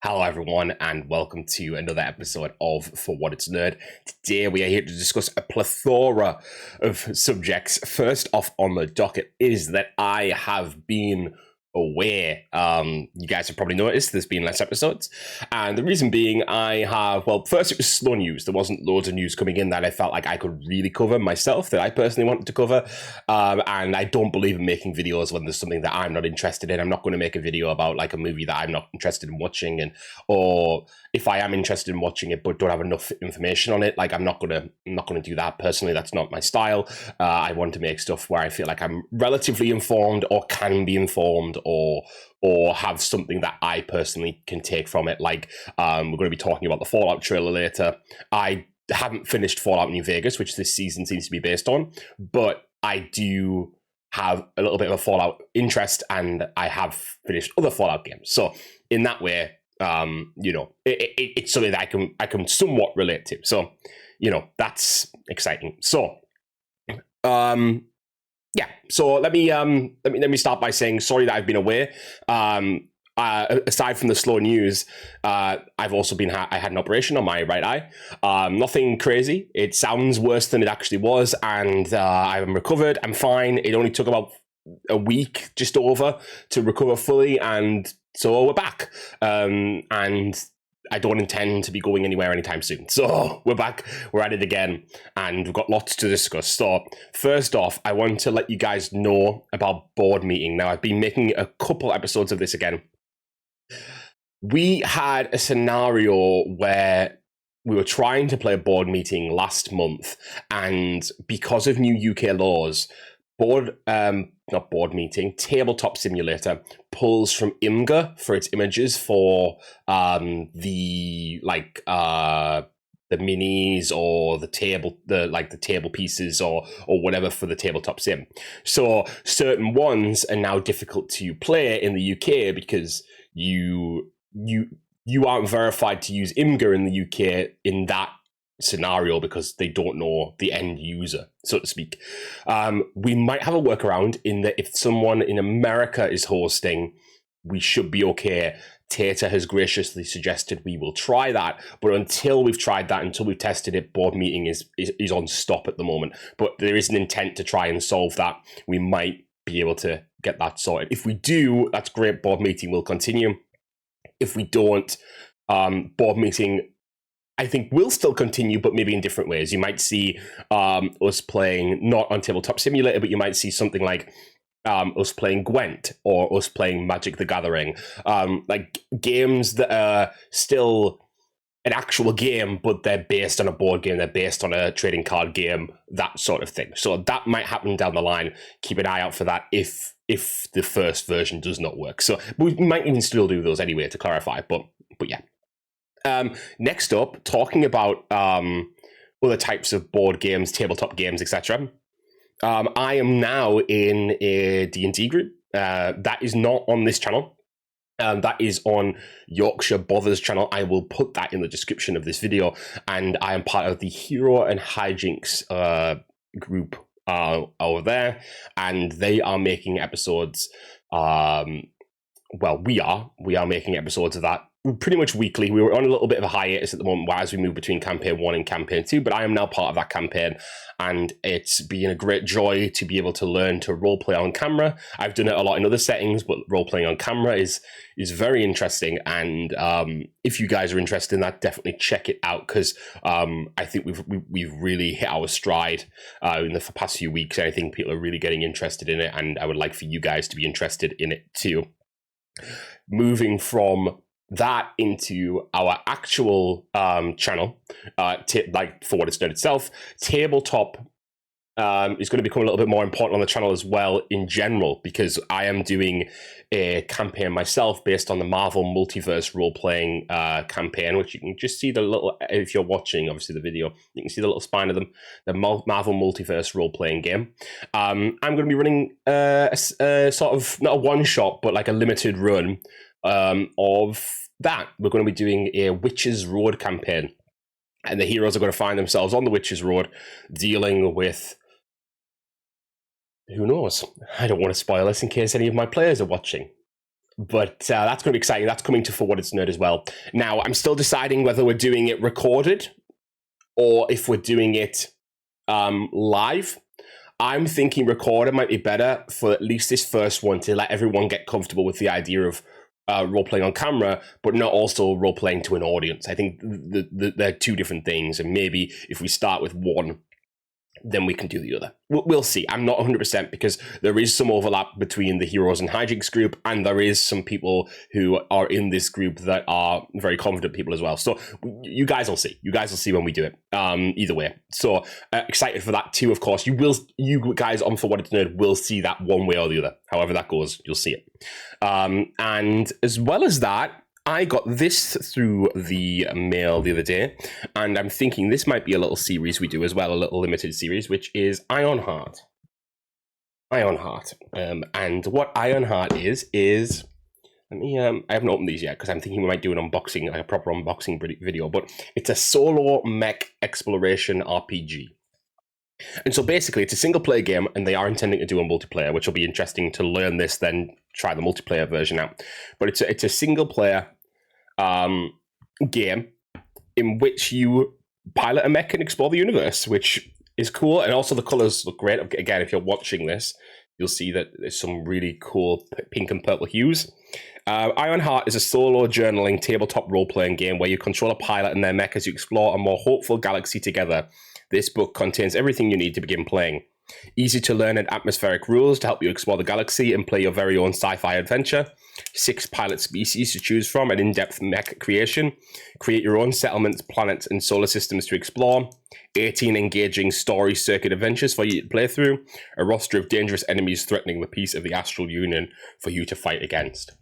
Hello, everyone, and welcome to another episode of For What It's Nerd. Today, we are here to discuss a plethora of subjects. First off on the docket is that I have been away. You guys have probably noticed there's been less episodes, and the reason being first it was slow news. There wasn't loads of news coming in that I felt like I could really cover myself, that I personally wanted to cover, and I don't believe in making videos when there's something that I'm not interested in. I'm not going to make a video about like a movie that I'm not interested in watching, or if I am interested in watching it but don't have enough information on it, like I'm not gonna do that personally. That's not my style. I want to make stuff where I feel like I'm relatively informed or can be informed or have something that I personally can take from it. Like we're going to be talking about the Fallout trailer later. I haven't finished Fallout New Vegas, which this season seems to be based on, but I do have a little bit of a Fallout interest, and I have finished other Fallout games. So in that way, it's something that I can somewhat relate to. So, that's exciting. So, So let me start by saying sorry that I've been away. Aside from the slow news, I've also I had an operation on my right eye. Nothing crazy. It sounds worse than it actually was, and I'm recovered. I'm fine. It only took about a week, just over, to recover fully, and so we're back. And I don't intend to be going anywhere anytime soon. So we're back, we're at it again, and we've got lots to discuss. So first off, I want to let you guys know about board meeting. Now, I've been making a couple episodes of this again. We had a scenario where we were trying to play a board meeting last month, and because of new UK laws, Tabletop Simulator pulls from Imgur for its images for the minis or the table pieces or whatever for the tabletop sim. So certain ones are now difficult to play in the UK because you aren't verified to use Imgur in the UK in that scenario because they don't know the end user, so to speak. We might have a workaround in that if someone in America is hosting, we should be okay. Tata has graciously suggested we will try that, but until we've tried that, until we've tested it, board meeting is on stop at the moment. But there is an intent to try and solve that. We might be able to get that sorted. If we do, that's great. Board meeting will continue. If we don't, board meeting, I think, will still continue, but maybe in different ways. You might see us playing not on Tabletop Simulator, but you might see something like us playing Gwent or us playing Magic the Gathering, like games that are still an actual game, but they're based on a board game, they're based on a trading card game, that sort of thing. So that might happen down the line. Keep an eye out for that if the first version does not work. So we might even still do those anyway, to clarify, but yeah. Next up, talking about other types of board games, tabletop games, etc. I am now in a D&D group. That is not on this channel. That is on Yorkshirebother's channel. I will put that in the description of this video. And I am part of the Heroes Hijinks group over there. And they are making episodes. We are making episodes of that pretty much weekly. We were on a little bit of a hiatus at the moment as we move between campaign 1 and campaign 2, but I am now part of that campaign, and it's been a great joy to be able to learn to roleplay on camera. I've done it a lot in other settings, but roleplaying on camera is very interesting, and if you guys are interested in that, definitely check it out, because I think we've really hit our stride in the past few weeks, and I think people are really getting interested in it, and I would like for you guys to be interested in it too. Moving from that into our actual channel, for what it's done itself, tabletop is going to become a little bit more important on the channel as well in general, because I am doing a campaign myself based on the Marvel Multiverse role-playing campaign, which you can just see the little, if you're watching obviously the video, you can see the little spine of them, the Marvel Multiverse role-playing game. I'm going to be running a sort of, not a one-shot, but like a limited run of that. We're going to be doing a Witches Road campaign, and the heroes are going to find themselves on the Witches Road dealing with, who knows? I don't want to spoil this in case any of my players are watching. But that's going to be exciting. That's coming to For What It's Nerd as well. Now, I'm still deciding whether we're doing it recorded or if we're doing it live. I'm thinking recorded might be better for at least this first one to let everyone get comfortable with the idea of role-playing on camera, but not also role-playing to an audience. I think they're two different things, and maybe if we start with one, then we can do the other. We'll see. I'm not 100% because there is some overlap between the Heroes and Hijinks group, and there is some people who are in this group that are very confident people as well. So you guys will see. You guys will see when we do it. Either way. So excited for that too, of course. You guys on For What It's Nerd will see that one way or the other. However that goes, you'll see it. And as well as that, I got this through the mail the other day, and I'm thinking this might be a little series we do as well, a little limited series, which is Ironheart. Ironheart. And what Ironheart is let me, I haven't opened these yet because I'm thinking we might do an unboxing, like a proper unboxing video, but it's a solo mech exploration RPG. And so basically it's a single player game, and they are intending to do a multiplayer, which will be interesting to learn this, then try the multiplayer version out. But it's a single player game in which you pilot a mech and explore the universe, which is cool. And also the colors look great. Again, if you're watching this, you'll see that there's some really cool pink and purple hues. Ironheart is a solo journaling tabletop role-playing game where you control a pilot and their mech as you explore a more hopeful galaxy together. This book contains everything you need to begin playing. Easy to learn and atmospheric rules to help you explore the galaxy and play your very own sci-fi adventure. 6 pilot species to choose from, an in-depth mech creation. Create your own settlements, planets, and solar systems to explore. 18 engaging story circuit adventures for you to play through. A roster of dangerous enemies threatening the peace of the Astral Union for you to fight against.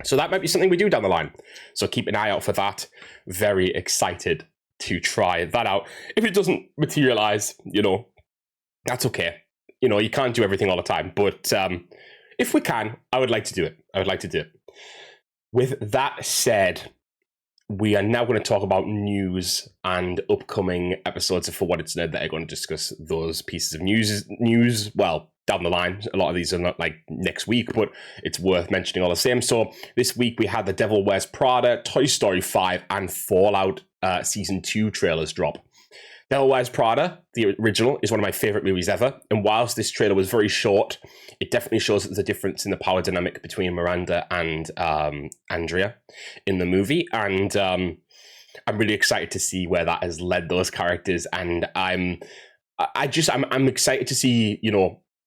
So that might be something we do down the line. So keep an eye out for that. Very excited to try that out. If it doesn't materialize, that's okay. You can't do everything all the time, but if we can, I would like to do it. With that said, we are now going to talk about news and upcoming episodes of For What It's Nerd that are going to discuss those pieces of news, well, down the line. A lot of these are not like next week, but it's worth mentioning all the same. So this week we had The Devil Wears Prada, Toy Story 5, and Fallout Season 2 trailers drop. Devil Wears Prada, the original, is one of my favorite movies ever. And whilst this trailer was very short, it definitely shows that there's a difference in the power dynamic between Miranda and Andrea in the movie. And I'm really excited to see where that has led those characters. And I'm excited to see,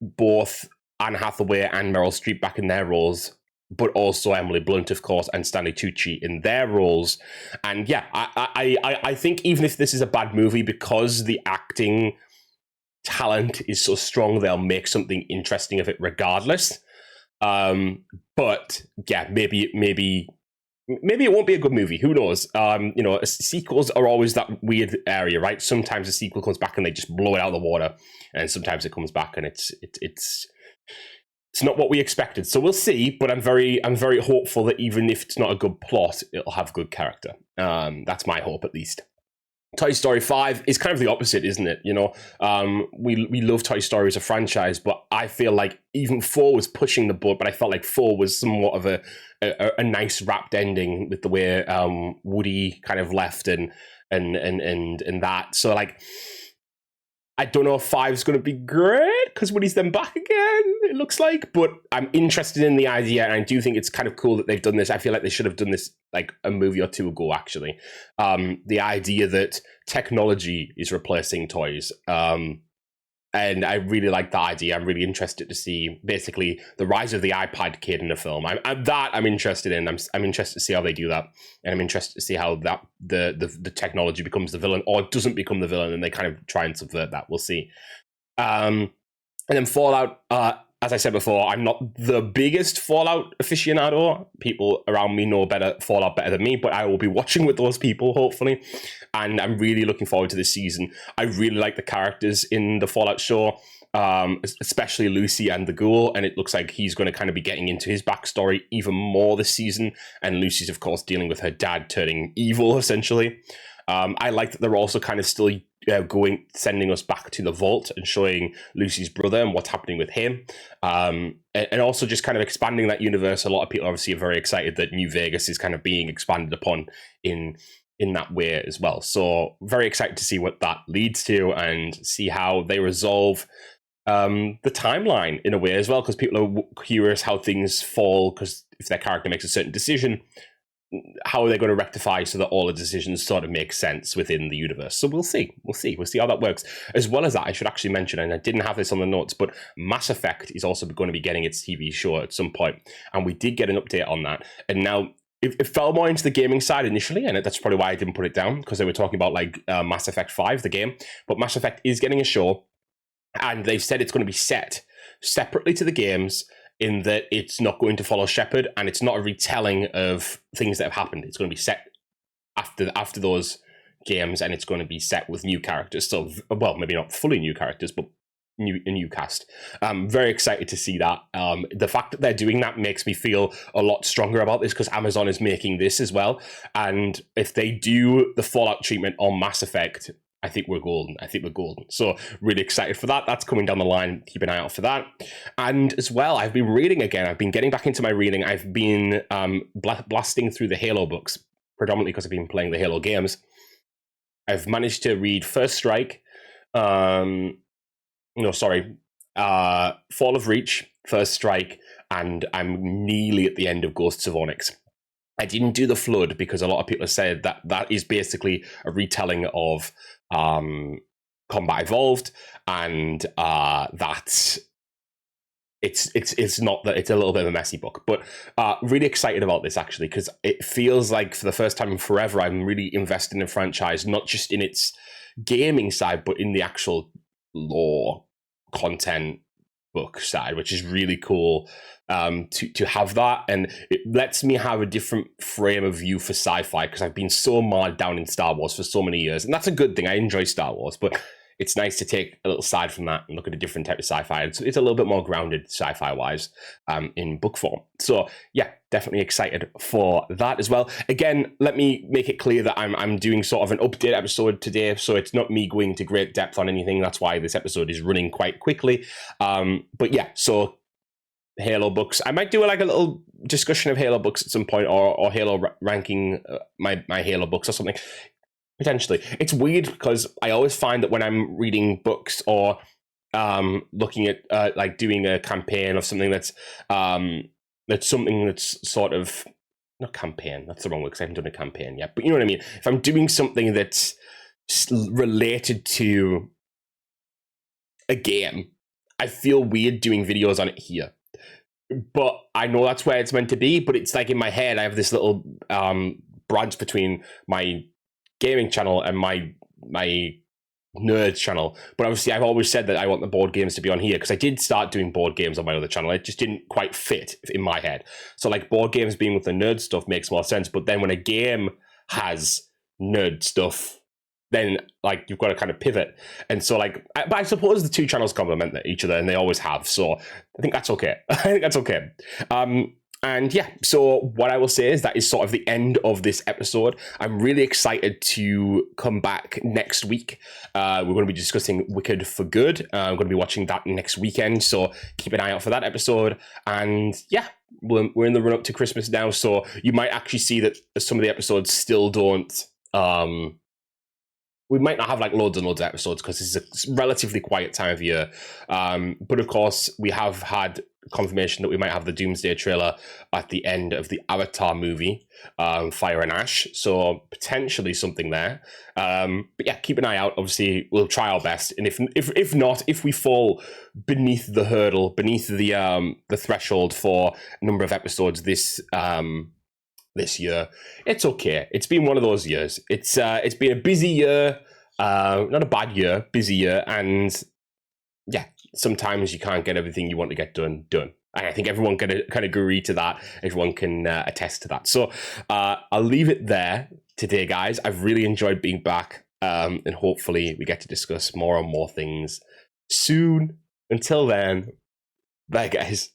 both Anne Hathaway and Meryl Streep back in their roles, but also Emily Blunt, of course, and Stanley Tucci in their roles. And yeah, I think even if this is a bad movie, because the acting talent is so strong, they'll make something interesting of it regardless. But yeah, maybe it won't be a good movie. Who knows? Sequels are always that weird area, right? Sometimes a sequel comes back and they just blow it out of the water, and sometimes it comes back and it's not what we expected. So we'll see. But I'm very hopeful that even if it's not a good plot, it'll have good character. That's my hope, at least. Toy Story 5 is kind of the opposite, isn't it? We love Toy Story as a franchise, but I feel like even 4 was pushing the boat, but I felt like 4 was somewhat of a nice wrapped ending with the way Woody kind of left and that. So like, I don't know if 5 is going to be great because Woody's then back again, it looks like, but I'm interested in the idea, and I do think it's kind of cool that they've done this. I feel like they should have done this like a movie or two ago, actually. The idea that technology is replacing toys. And I really like that idea. I'm really interested to see basically the rise of the iPad kid in the film. I'm interested in. I'm interested to see how they do that, and I'm interested to see how that the technology becomes the villain or doesn't become the villain, and they kind of try and subvert that. We'll see. And then Fallout. As I said before, I'm not the biggest Fallout aficionado. People around me know Fallout better than me, but I will be watching with those people, hopefully. And I'm really looking forward to this season. I really like the characters in the Fallout show, especially Lucy and the Ghoul, and it looks like he's going to kind of be getting into his backstory even more this season. And Lucy's, of course, dealing with her dad turning evil, essentially. I like that they're also kind of still sending us back to the vault and showing Lucy's brother and what's happening with him, and also just kind of expanding that universe. A lot of people obviously are very excited that New Vegas is kind of being expanded upon in that way as well. So very excited to see what that leads to and see how they resolve the timeline in a way as well, because people are curious how things fall, because if their character makes a certain decision, how are they going to rectify so that all the decisions sort of make sense within the universe? So we'll see how that works. As well as that, I should actually mention, and I didn't have this on the notes, but Mass Effect is also going to be getting its TV show at some point, and we did get an update on that. And now it fell more into the gaming side initially, and that's probably why I didn't put it down, because they were talking about like Mass Effect 5, the game. But Mass Effect is getting a show, and they've said it's going to be set separately to the games, in that it's not going to follow Shepard, and it's not a retelling of things that have happened. It's going to be set after those games, and it's going to be set with new characters. So, well, maybe not fully new characters, but a new cast. I'm very excited to see that. The fact that they're doing that makes me feel a lot stronger about this, because Amazon is making this as well. And if they do the Fallout treatment on Mass Effect, I think we're golden. So really excited for that. That's coming down the line. Keep an eye out for that. And as well, I've been reading again. I've been getting back into my reading. I've been blasting through the Halo books, predominantly because I've been playing the Halo games. I've managed to read First Strike, Fall of Reach, First Strike, and I'm nearly at the end of Ghosts of Onyx. I didn't do the Flood because a lot of people have said that is basically a retelling of Combat Evolved, and that it's not that, it's a little bit of a messy book. But really excited about this, actually, because it feels like for the first time in forever I'm really invested in a franchise, not just in its gaming side, but in the actual lore content book side, which is really cool to have that. And it lets me have a different frame of view for sci-fi, because I've been so marred down in Star Wars for so many years, and that's a good thing. I enjoy Star Wars, but it's nice to take a little side from that and look at a different type of sci-fi. It's a little bit more grounded sci-fi wise in book form. So yeah, definitely excited for that as well. Again, let me make it clear that I'm doing sort of an update episode today, so it's not me going to great depth on anything. That's why this episode is running quite quickly. But yeah, so Halo books. I might do like a little discussion of Halo books at some point, or Halo ranking my Halo books or something. Potentially. It's weird because I always find that when I'm reading books or looking at like doing a campaign of something that's something that's sort of not campaign. That's the wrong word, because I haven't done a campaign yet. But you know what I mean. If I'm doing something that's related to a game, I feel weird doing videos on it here. But I know that's where it's meant to be. But it's like in my head, I have this little branch between my gaming channel and my nerd channel. But obviously I've always said that I want the board games to be on here, because I did start doing board games on my other channel. It just didn't quite fit in my head. So like board games being with the nerd stuff makes more sense. But then when a game has nerd stuff, then like you've got to kind of pivot. And so like, but I suppose the two channels complement each other, and they always have. So I think that's okay. And yeah, so what I will say is that is sort of the end of this episode. I'm really excited to come back next week. We're going to be discussing Wicked for Good. I'm going to be watching that next weekend, so keep an eye out for that episode. And yeah, we're in the run-up to Christmas now, so you might actually see that some of the episodes still don't... we might not have like loads and loads of episodes, because this is a relatively quiet time of year. But of course, we have had confirmation that we might have the Doomsday trailer at the end of the Avatar movie, Fire and Ash. So potentially something there. But yeah, keep an eye out. Obviously, we'll try our best. And if not, if we fall beneath the hurdle, beneath the threshold for a number of episodes this year, it's okay. It's been one of those years. It's been a busy year, not a bad year, busy year, and yeah, sometimes you can't get everything you want to get done. And I think everyone can agree to that. Everyone can attest to that. So I'll leave it there today, guys. I've really enjoyed being back, and hopefully we get to discuss more and more things soon. Until then, bye, guys.